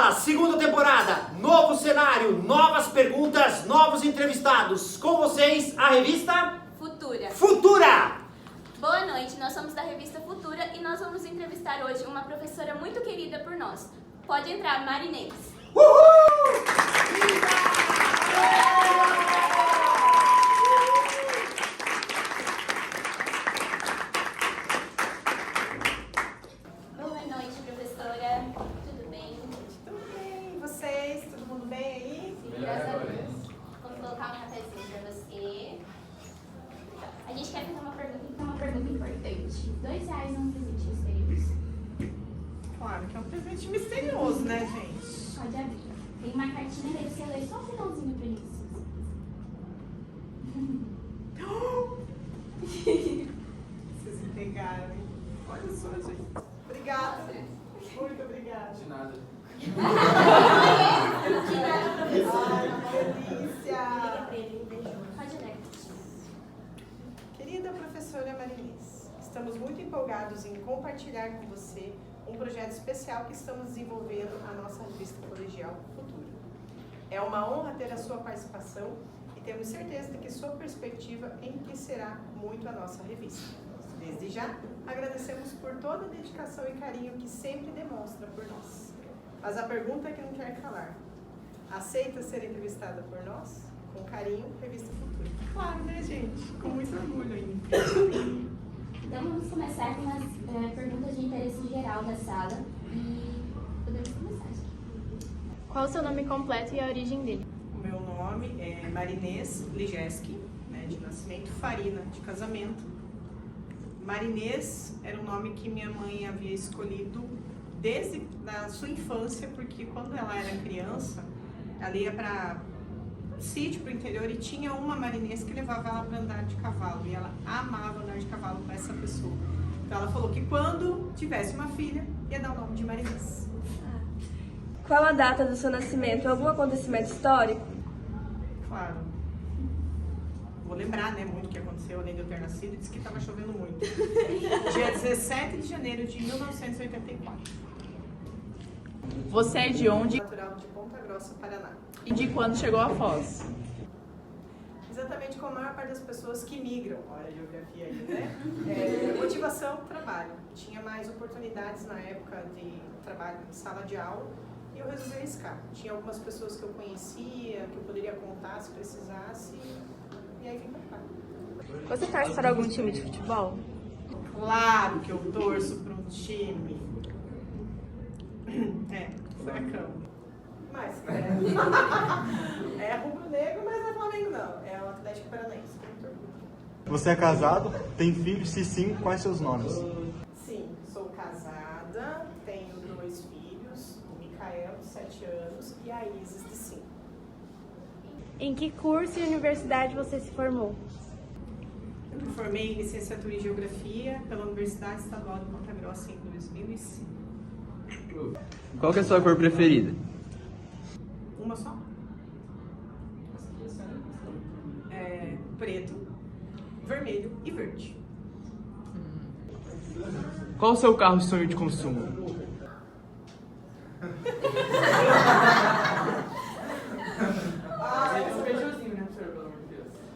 Sala, segunda temporada, novo cenário, novas perguntas, novos entrevistados. Com vocês, a revista Futura. Futura! Boa noite, nós somos da revista Futura e nós vamos entrevistar hoje uma professora muito querida por nós. Pode entrar, Marinês. Uhul! Boa noite, professora. Tudo bem? Tudo bem, vocês? Todo mundo bem aí? Sim, graças a Deus. Vou colocar um cafezinho pra você. A gente quer fazer uma pergunta importante. R$2 num presente misterioso. Claro que é um presente misterioso, né, gente? Pode abrir. Tem uma cartinha dele, você lê só um finalzinho pra isso. Vocês me pegaram, hein? Olha só, gente. Obrigada. Muito obrigada. De nada. Ai, que delícia. Pode ler. Querida professora Marinês, estamos muito empolgados em compartilhar com você um projeto especial que estamos desenvolvendo a nossa revista colegial Futura. É uma honra ter a sua participação e temos certeza de que sua perspectiva enriquecerá muito a nossa revista. Desde já, agradecemos por toda a dedicação e carinho que sempre demonstra por nós. Mas a pergunta é que não quer calar. Aceita ser entrevistada por nós? Com carinho, Revista Futura. Claro, né, gente? Com muito orgulho ainda. Então vamos começar com as perguntas de interesse geral da sala e podemos começar. Qual o seu nome completo e a origem dele? O meu nome é Marinês Lijeski, né, de nascimento, Farina, de casamento. Marinês era um nome que minha mãe havia escolhido desde a sua infância, porque quando ela era criança, ela ia para sítio, para o interior, e tinha uma marinês que levava ela para andar de cavalo, e ela amava andar de cavalo com essa pessoa. Então ela falou que quando tivesse uma filha, ia dar o nome de Marinês. Qual a data do seu nascimento? Algum acontecimento histórico? Claro. Vou lembrar, né, muito o que aconteceu além de eu ter nascido, e disse que estava chovendo muito. Dia 17 de janeiro de 1984. Você é de onde Natural de Ponta Grossa, Paraná. e de quando chegou a Foz? Exatamente como a maior parte das pessoas que migram, olha a geografia aí, né? Motivação, trabalho. Tinha mais oportunidades na época de trabalho em sala de aula e eu resolvi arriscar. Tinha algumas pessoas que eu conhecia, que eu poderia contar se precisasse, e aí vim pra cá. Você torce para algum time de futebol? Claro que eu torço para um time. Furacão. Mas é rubro-negro, mas não é Flamengo não. É o Atlético Paranaense. Muito orgulho. Você é casado? Tem filhos? Se sim, quais seus nomes? Sim, sou casada, tenho 2 filhos, o Micael, de 7 anos, e a Isis, de 5. Em que curso e universidade você se formou? Eu me formei em licenciatura em Geografia pela Universidade Estadual de Ponta Grossa em 2005. Qual que é a sua cor preferida? Uma só? Preto, vermelho e verde. Qual o seu carro de sonho de consumo?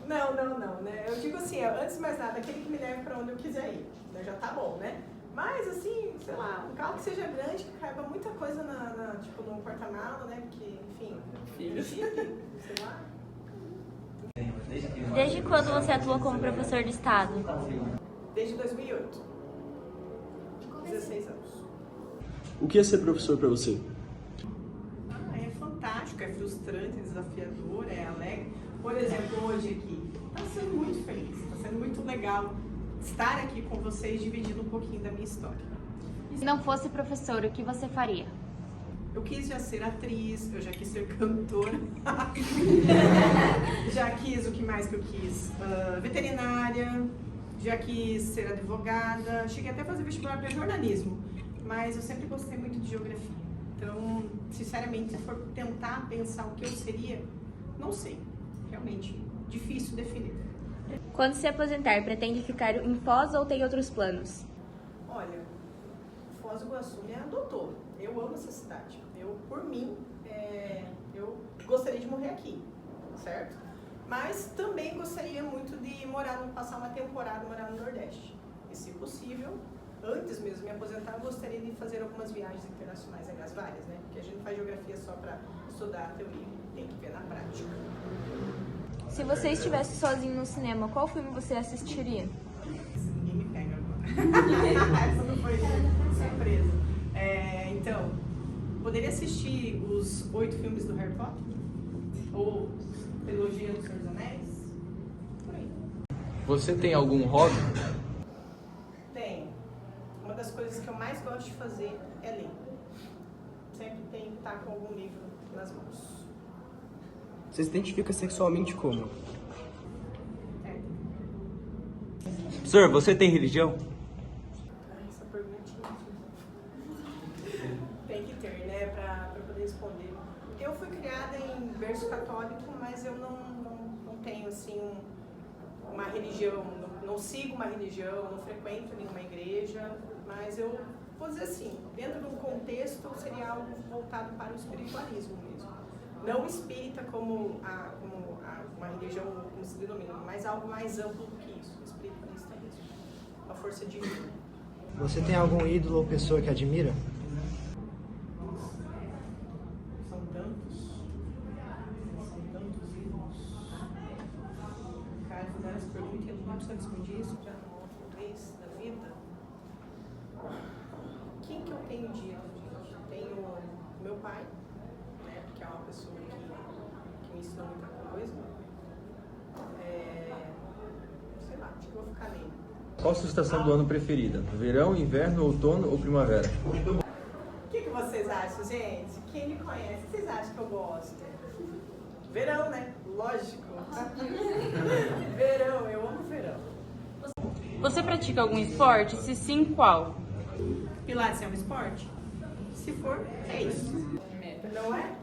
Não, né? Eu digo assim, antes de mais nada, aquele que me leve para onde eu quiser ir, né? Já tá bom, né? Mas assim, sei lá, um carro que seja grande, que caiba muita coisa tipo, no porta-mala, né? Porque, enfim, sei lá. Desde quando você atua como professor de estado? Desde 2008. 16 anos. O que é ser professor para você? É fantástico, é frustrante, desafiador, é alegre. Por exemplo, hoje aqui, está sendo muito feliz, está sendo muito legal estar aqui com vocês, dividindo um pouquinho da minha história. Se não fosse professor, o que você faria? Eu quis já ser atriz, eu já quis ser cantora, já quis, o que mais que eu quis? Veterinária, já quis ser advogada, cheguei até a fazer vestibular para jornalismo, mas eu sempre gostei muito de geografia. Então, sinceramente, se for tentar pensar o que eu seria, não sei, realmente, difícil definir. Quando se aposentar, pretende ficar em Foz ou tem outros planos? Olha, Foz do Iguaçu me adotou. Eu amo essa cidade. Por mim, eu gostaria de morrer aqui, certo? Mas também gostaria muito de passar uma temporada morar no Nordeste. E se possível, antes mesmo de me aposentar, eu gostaria de fazer algumas viagens internacionais, aliás, várias, né? Porque a gente não faz geografia só para estudar a teoria, tem que ver na prática. Se você estivesse sozinho no cinema, qual filme você assistiria? Ninguém me pega agora. Essa não foi surpresa. Então, poderia assistir os 8 filmes do Harry Potter? Ou trilogia do Senhor dos Anéis? Por aí. Você tem algum hobby? Tenho. Uma das coisas que eu mais gosto de fazer é ler. Sempre tenho que estar com algum livro nas mãos. Você se identifica sexualmente como? Senhor, você tem religião? Essa perguntinha tem que ter, né, pra poder responder. Eu fui criada em berço católico, mas eu não tenho, assim, uma religião, não sigo uma religião, não frequento nenhuma igreja, mas eu vou dizer assim, dentro de um contexto seria algo voltado para o espiritualismo mesmo. Não espírita como uma religião, como se denomina, mas algo mais amplo do que isso, espiritualista mesmo, uma força divina. Você tem algum ídolo ou pessoa que admira? São tantos ídolos. Cara, fizeram essa pergunta e eu não preciso responder isso já numa outra vez da vida. Quem que eu tenho de ídolo, gente? Eu tenho meu pai, né, que é uma pessoa que me ensinou muita coisa. Sei lá, acho que eu vou ficar nele. Qual a sua estação do ano preferida? Verão, inverno, outono ou primavera? O que vocês acham, gente? Quem me conhece, vocês acham que eu gosto? Verão, né? Lógico. Verão, eu amo verão. Você pratica algum esporte? Se sim, qual? Pilates é um esporte? Se for, é isso. Não é?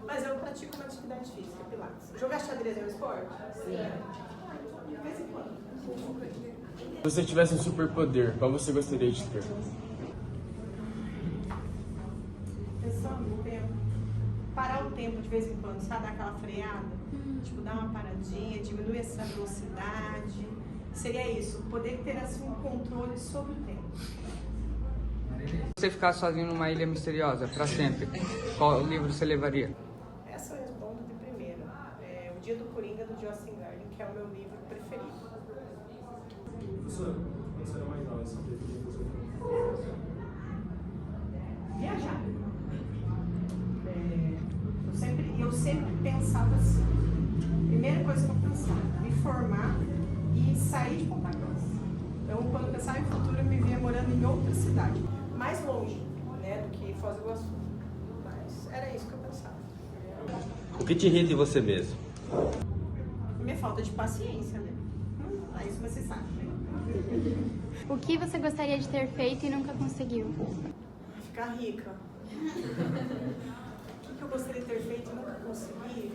Mas eu pratico uma atividade física, Pilates. Jogar xadrez é um esporte? Sim. De vez em quando. Se você tivesse um superpoder, qual você gostaria de ter? Pensando no tempo. Parar o tempo de vez em quando, sabe? Dar aquela freada. Tipo, dar uma paradinha, diminuir essa velocidade. Seria isso, poder ter assim um controle sobre o tempo. Se você ficar sozinho numa ilha misteriosa para sempre, qual livro você levaria? Essa eu respondo de primeira. O Dia do Coringa, do Jocelyn Garden, que é o meu livro preferido. Viajar. Eu sempre pensava assim. Primeira coisa que eu pensava, me formar e sair de Ponta Grossa. Então, quando eu pensava em futuro, eu me via morando em outra cidade. Mais longe, né, do que Foz do Iguaçu. Mas era isso que eu pensava. O que te irrita em você mesmo? Minha falta de paciência, né? Isso você sabe, né? O que você gostaria de ter feito e nunca conseguiu? Ficar rica. O que eu gostaria de ter feito e nunca consegui?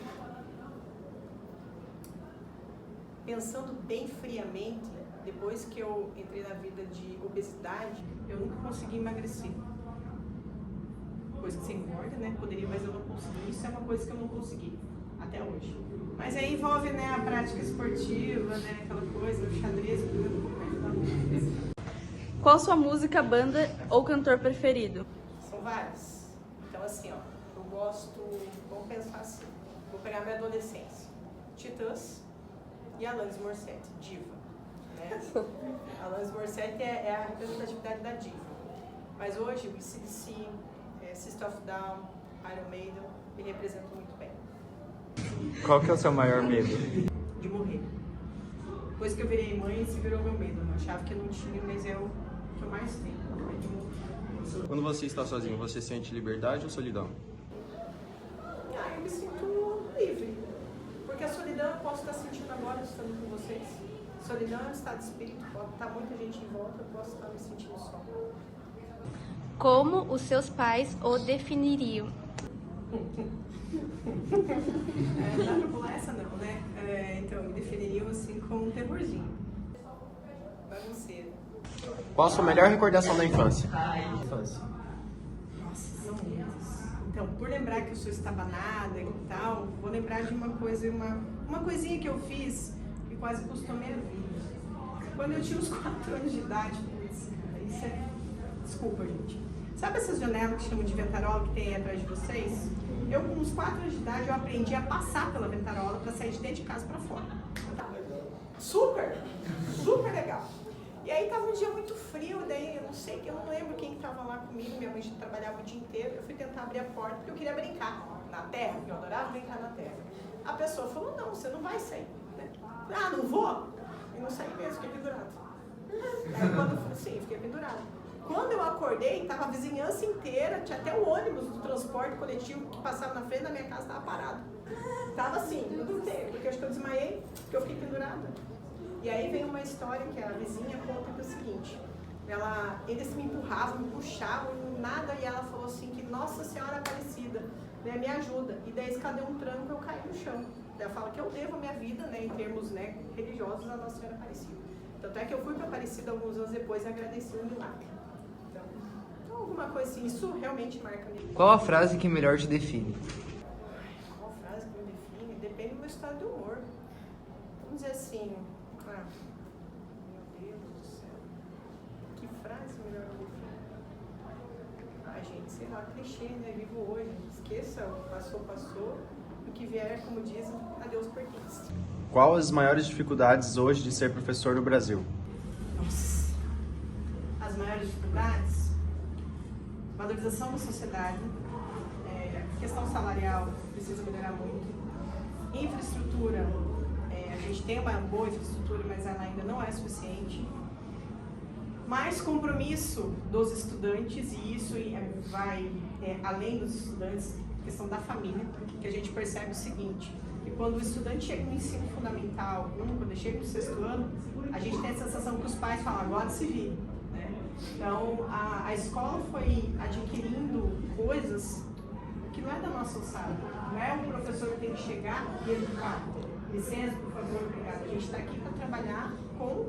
Pensando bem friamente, depois que eu entrei na vida de obesidade, eu nunca consegui emagrecer. Coisa que você engorda, né? Poderia, mas eu não consegui. Isso é uma coisa que eu não consegui até hoje. Mas aí envolve, né, a prática esportiva, né? Aquela coisa, o xadrez, que eu não vou ajudar muito. Qual sua música, banda ou cantor preferido? São várias. Então, assim, ó, eu gosto, vamos pensar assim, vou pegar minha adolescência. Titãs e Alanis Morissette, diva. Né? Alanis Morissette é a representatividade da diva. Mas hoje, o AC/DC, System of a Down, Iron Maiden, me representam muito bem. Qual que é o seu maior medo? De morrer. Depois que eu virei mãe, se virou meu medo. Eu achava que eu não tinha, mas é o que eu mais tenho. É de morrer. Quando você está sozinho, você sente liberdade ou solidão? Eu me sinto livre. Porque a solidão eu posso estar sentindo agora, estando com vocês. Solidão é um estado de espírito, pode estar muita gente em volta, eu posso estar me sentindo só. Como os seus pais o definiriam? Não dá pra pular essa não, né? Então, me definiriam assim com um terrorzinho. Bagunceiro. Qual a sua melhor recordação da infância? Nossa Então, por lembrar que eu sou estabanada e tal, vou lembrar de uma coisinha que eu fiz que quase custou minha vida. Quando eu tinha uns 4 anos de idade, isso é... Desculpa, gente. Sabe essas janelas que chamam de ventarola que tem aí atrás de vocês? Eu, com uns 4 anos de idade, eu aprendi a passar pela ventarola para sair de dentro de casa para fora. Super legal. E aí tava um dia muito frio, daí eu não lembro quem tava lá comigo, minha mãe já trabalhava o dia inteiro, eu fui tentar abrir a porta porque eu queria brincar na terra, porque eu adorava brincar na terra. A pessoa falou, não, você não vai sair. Ah, não vou? E não saí mesmo, fiquei pendurado. Aí quando eu falei, sim, fiquei pendurado. Quando eu acordei, tava a vizinhança inteira, tinha até o ônibus do transporte coletivo que passava na frente da minha casa, tava parado. Tava assim, tudo inteiro, porque eu acho que eu desmaiei, porque eu fiquei pendurada. E aí vem uma história que a vizinha conta que é o seguinte, eles me empurravam, me puxavam, nada, e ela falou assim que Nossa Senhora Aparecida, né, me ajuda. E daí, cadê um tranco, eu caí no chão. Ela fala que eu devo a minha vida, né, em termos, né, religiosos, a Nossa Senhora Aparecida. Tanto é que eu fui para Aparecida alguns anos depois e agradeci o milagre. Então, alguma coisa assim, isso realmente marca a minha vida. Qual a frase que melhor te define? Qual frase que me define? Depende do meu estado de humor. Vamos dizer assim, meu Deus do céu, que frase melhor me define? Gente, sei lá, clichê, né? Vivo hoje, esqueça o passou, o que vier, como dizem, a Deus pertence. Qual as maiores dificuldades hoje de ser professor no Brasil? Nossa. As maiores dificuldades? Valorização da sociedade, questão salarial precisa melhorar muito, infraestrutura, a gente tem uma boa infraestrutura, mas ela ainda não é suficiente. Mais compromisso dos estudantes, e isso vai além dos estudantes, questão da família, que a gente percebe o seguinte, que quando o estudante chega no ensino fundamental, quando ele chega no 6º ano, a gente tem a sensação que os pais falam, agora se vira. Então, a escola foi adquirindo coisas que não é da nossa alçada. Não é um professor que tem que chegar e educar. Licença, por favor, obrigado. A gente está aqui para trabalhar com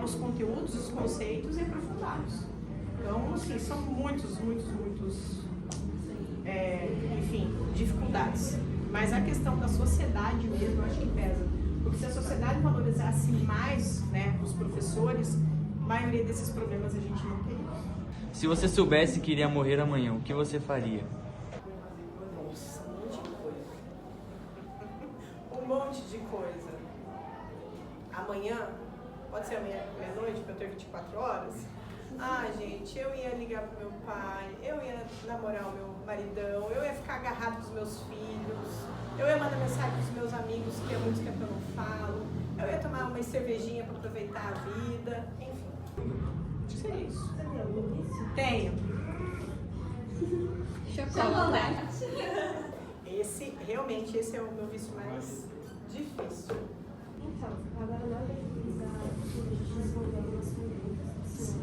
os conteúdos, os conceitos e aprofundá-los. Então, assim, são muitos, enfim, dificuldades. Mas a questão da sociedade mesmo, eu acho que pesa. Porque se a sociedade valorizasse mais, né, os professores, a maioria desses problemas a gente não teria. Se você soubesse que iria morrer amanhã, o que você faria? Nossa, um monte de coisa. Um monte de coisa. Amanhã, pode ser amanhã, meia-noite, porque eu tenho 24 horas. Gente, eu ia ligar pro meu pai, eu ia namorar o meu maridão, eu ia ficar agarrado com os meus filhos, eu ia mandar mensagem pros meus amigos, que há muito tempo eu não falo, eu ia tomar uma cervejinha para aproveitar a vida, enfim. Acho que é isso. Tenho. Chocolate. Realmente, esse é o meu vício mais difícil. Então, agora na pesquisa a gente desenvolveu algumas perguntas.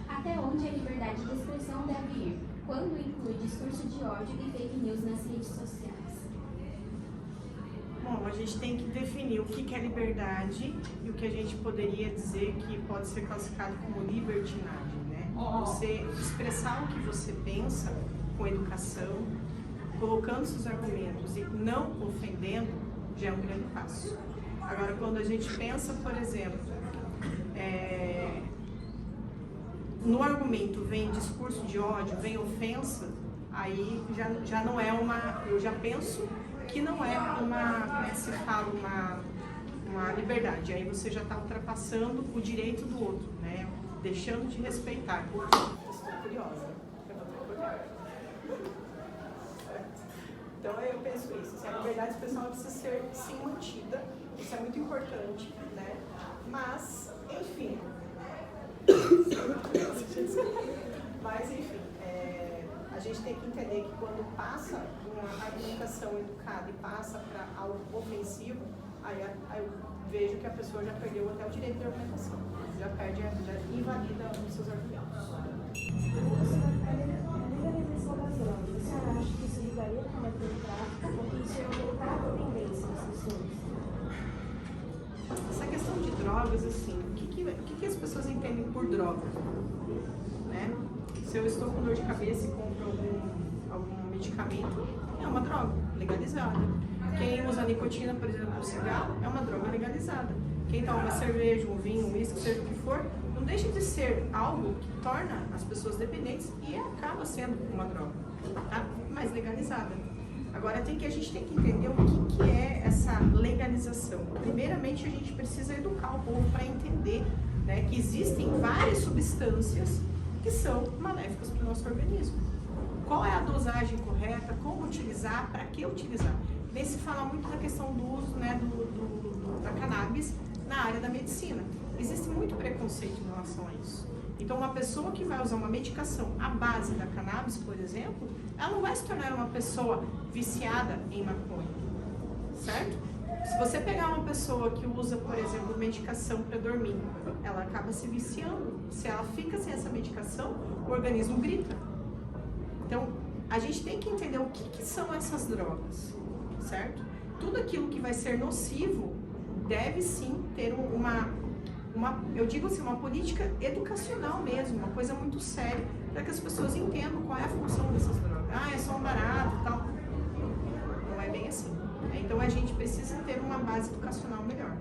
Até onde a liberdade de expressão deve ir? Quando inclui discurso de ódio e fake news nas redes sociais? Bom, a gente tem que definir o que é liberdade e o que a gente poderia dizer que pode ser classificado como libertinagem, né? Você expressar o que você pensa com educação, colocando seus argumentos e não ofendendo, já é um grande passo. Agora, quando a gente pensa, por exemplo, no argumento vem discurso de ódio, vem ofensa, aí já não é eu já penso que não é como é que se fala, uma liberdade. Aí você já está ultrapassando o direito do outro, né? Deixando de respeitar. Estou curiosa. Eu vou procurar. Então eu penso isso. A liberdade expressão precisa ser sim mantida. Isso é muito importante, né? Mas, enfim. A gente tem que entender que quando passa uma argumentação educada e passa para algo ofensivo, aí eu vejo que a pessoa já perdeu até o direito de argumentação, já invalida os seus argumentos. Você acha que isso ligaria com a matéria prática ou que isso ia aumentar a dependência das pessoas? Essa questão de drogas, assim, o que as pessoas entendem por droga? Né? Se eu estou com dor de cabeça e compro algum medicamento, é uma droga legalizada. Quem usa nicotina, por exemplo, no cigarro, é uma droga legalizada. Quem toma uma cerveja, um vinho, um uísque, seja o que for, não deixa de ser algo que torna as pessoas dependentes e acaba sendo uma droga, tá? Mas legalizada. Agora a gente tem que entender o que é essa legalização. Primeiramente, a gente precisa educar o povo para entender, né, que existem várias substâncias que são maléficas para o nosso organismo. Qual é a dosagem correta, como utilizar, para que utilizar? Daí se fala muito da questão do uso, né, da cannabis na área da medicina. Existe muito preconceito em relação a isso. Então, uma pessoa que vai usar uma medicação à base da cannabis, por exemplo, ela não vai se tornar uma pessoa viciada em maconha, certo? Se você pegar uma pessoa que usa, por exemplo, medicação para dormir, ela acaba se viciando. Se ela fica sem essa medicação, o organismo grita. Então, a gente tem que entender o que são essas drogas, certo? Tudo aquilo que vai ser nocivo deve sim ter eu digo assim, uma política educacional mesmo, uma coisa muito séria, para que as pessoas entendam qual é a função dessas drogas. Ah, é só um barato e tal. Não é bem assim. Então a gente precisa ter uma base educacional melhor.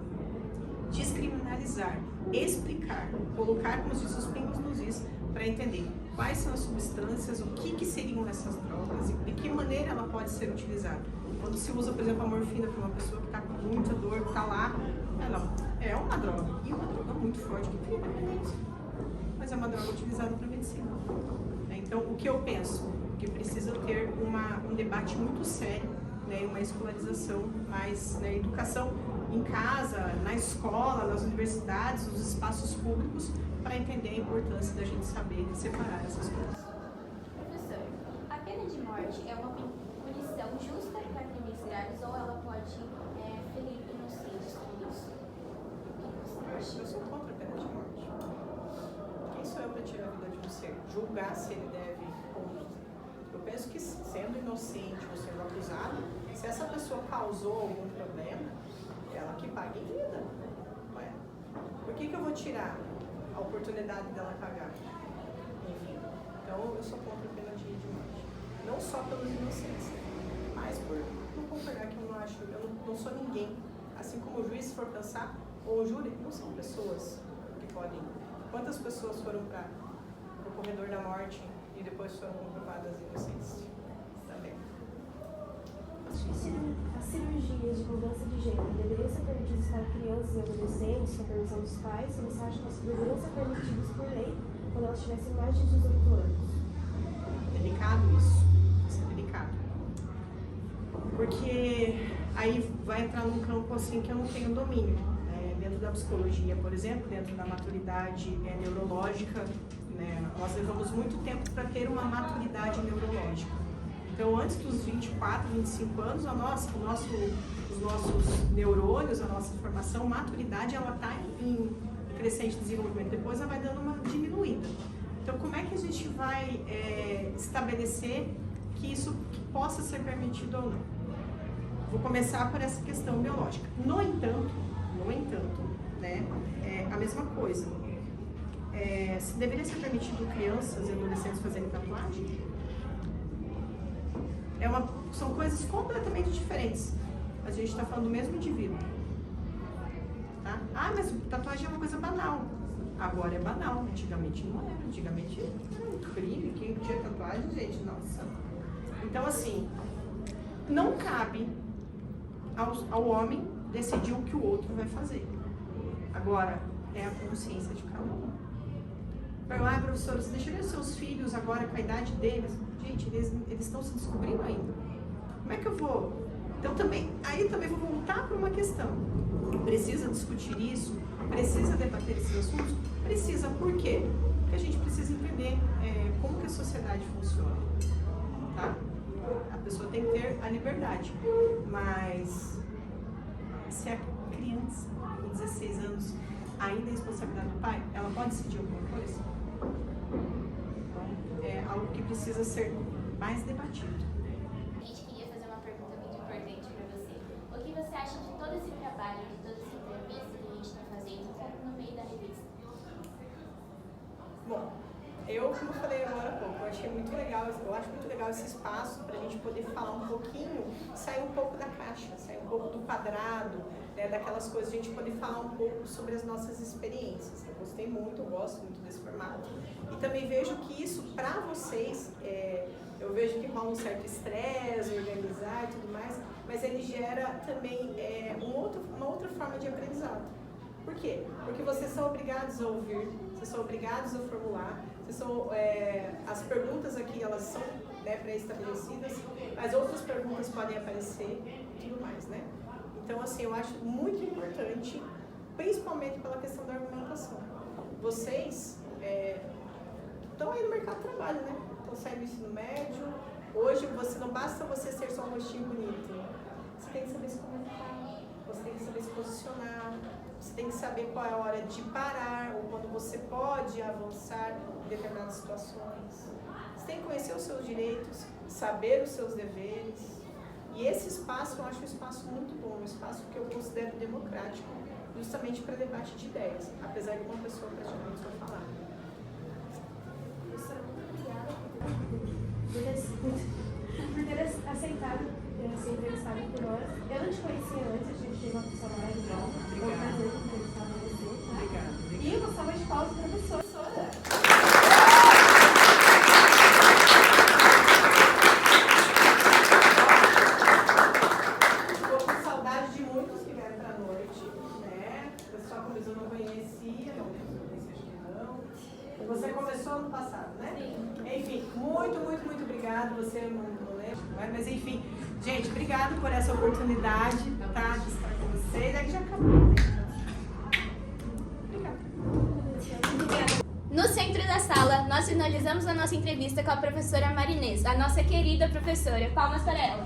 Descriminalizar, explicar, colocar, como diz, os pingos nos is, para entender quais são as substâncias, o que seriam essas drogas e de que maneira ela pode ser utilizada. Quando se usa, por exemplo, a morfina para uma pessoa que está com muita dor, que está lá, ela é uma droga, e uma droga muito forte que cria dependência. Mas é uma droga utilizada para medicina. Então, o que eu penso? Que precisa ter um debate muito sério, né, uma escolarização, mais, né, educação em casa, na escola, nas universidades, nos espaços públicos, para entender a importância da gente saber separar essas coisas. Professor, a pena de morte é uma punição justa para crimes graves ou ela pode ferir inocentes com isso? Eu sou contra a pena de morte. Quem sou eu para tirar a vida de um ser? Julgar se ele deve ou não. Eu penso que, sendo inocente ou sendo acusado, se essa pessoa causou algum problema, ela que pague em vida. Não é? Por que eu vou tirar a oportunidade dela pagar? Enfim, então eu sou contra a pena de morte. Não só pelos inocentes, mas por não concordar que eu não sou ninguém. Assim como o juiz, se for pensar, ou o júri, não são pessoas que podem. Quantas pessoas foram para o corredor da morte e depois foram comprovadas inocentes? Também. As cirurgias de mudança de gênero deveriam ser permitidas para crianças e adolescentes com permissão dos pais, ou você acha que elas deveriam ser permitidas por lei quando elas tivessem mais de 18 anos? Delicado isso. Isso é delicado. Porque aí vai entrar num campo assim que eu não tenho domínio. Dentro da psicologia, por exemplo, dentro da maturidade neurológica, né, nós levamos muito tempo para ter uma maturidade neurológica. Então, antes dos 24, 25 anos, os nossos neurônios, a nossa formação, maturidade, ela está em crescente desenvolvimento. Depois ela vai dando uma diminuída. Então, como é que a gente vai estabelecer que isso possa ser permitido ou não? Vou começar por essa questão biológica. No entanto, né, a mesma coisa. Se deveria ser permitido crianças e adolescentes fazerem tatuagem? São coisas completamente diferentes. A gente está falando do mesmo indivíduo. Tá? Ah, mas tatuagem é uma coisa banal. Agora é banal. Antigamente não era. Antigamente era um crime. Quem tinha tatuagem, gente, nossa. Então, assim, não cabe ao homem decidir o que o outro vai fazer. Agora, é a consciência de cada um. Ah, professora, você deixa ver os seus filhos agora com a idade deles? Gente, eles estão se descobrindo ainda. Como é que eu vou? Então, também vou voltar para uma questão. Precisa discutir isso? Precisa debater esses assuntos? Precisa. Por quê? Porque a gente precisa entender como que a sociedade funciona. Tá? A pessoa tem que ter a liberdade. Mas se a criança com 16 anos ainda é responsabilidade do pai, ela pode decidir alguma coisa? Então, é algo que precisa ser mais debatido. A gente queria fazer uma pergunta muito importante para você. O que você acha de todo esse trabalho, de toda essa entrevista que a gente está fazendo no meio da revista? Bom, eu, como eu falei agora achei muito legal, eu acho muito legal esse espaço para a gente poder falar um pouquinho, sair um pouco da caixa, sair um pouco do quadrado, né, daquelas coisas, a gente poder falar um pouco sobre as nossas experiências. Eu gostei muito, eu gosto muito desse formato. E também vejo que isso, para vocês, eu vejo que rola um certo estresse, organizar e tudo mais, mas ele gera também uma outra forma de aprendizado. Por quê? Porque vocês são obrigados a ouvir, vocês são obrigados a formular, as perguntas aqui elas são, né, pré-estabelecidas, mas outras perguntas podem aparecer e tudo mais, né? Então, assim, eu acho muito importante, principalmente pela questão da argumentação. Vocês estão aí no mercado de trabalho, né? Estão saindo do ensino médio. Hoje, não basta você ser só um rostinho bonito. Você tem que saber se comunicar, você tem que saber se posicionar, você tem que saber qual é a hora de parar, ou quando você pode avançar em determinadas situações. Você tem que conhecer os seus direitos, saber os seus deveres. E esse espaço, eu acho um espaço muito bom, um espaço que eu considero democrático, justamente para debate de ideias, apesar de uma pessoa praticamente só falar. Professora, muito obrigada por ter aceitado ser entrevistada por nós. Eu não te conhecia antes, a gente teve uma pessoa maravilhosa. É um prazer entrevistar você. Tá? Obrigada. E uma salva de palmas para a professora. Estou com saudade de muitos que vieram para a noite, né? O pessoal começou, não conhecia, não. Você começou ano passado, né? Sim. Enfim, muito obrigado. Você não lembra, mas enfim, gente, obrigado por essa oportunidade, tá? De estar com vocês. É que já acabou, né? Obrigada. No centro da sala, nós finalizamos a nossa entrevista com a professora Marinês, a nossa querida professora. Palmas para ela.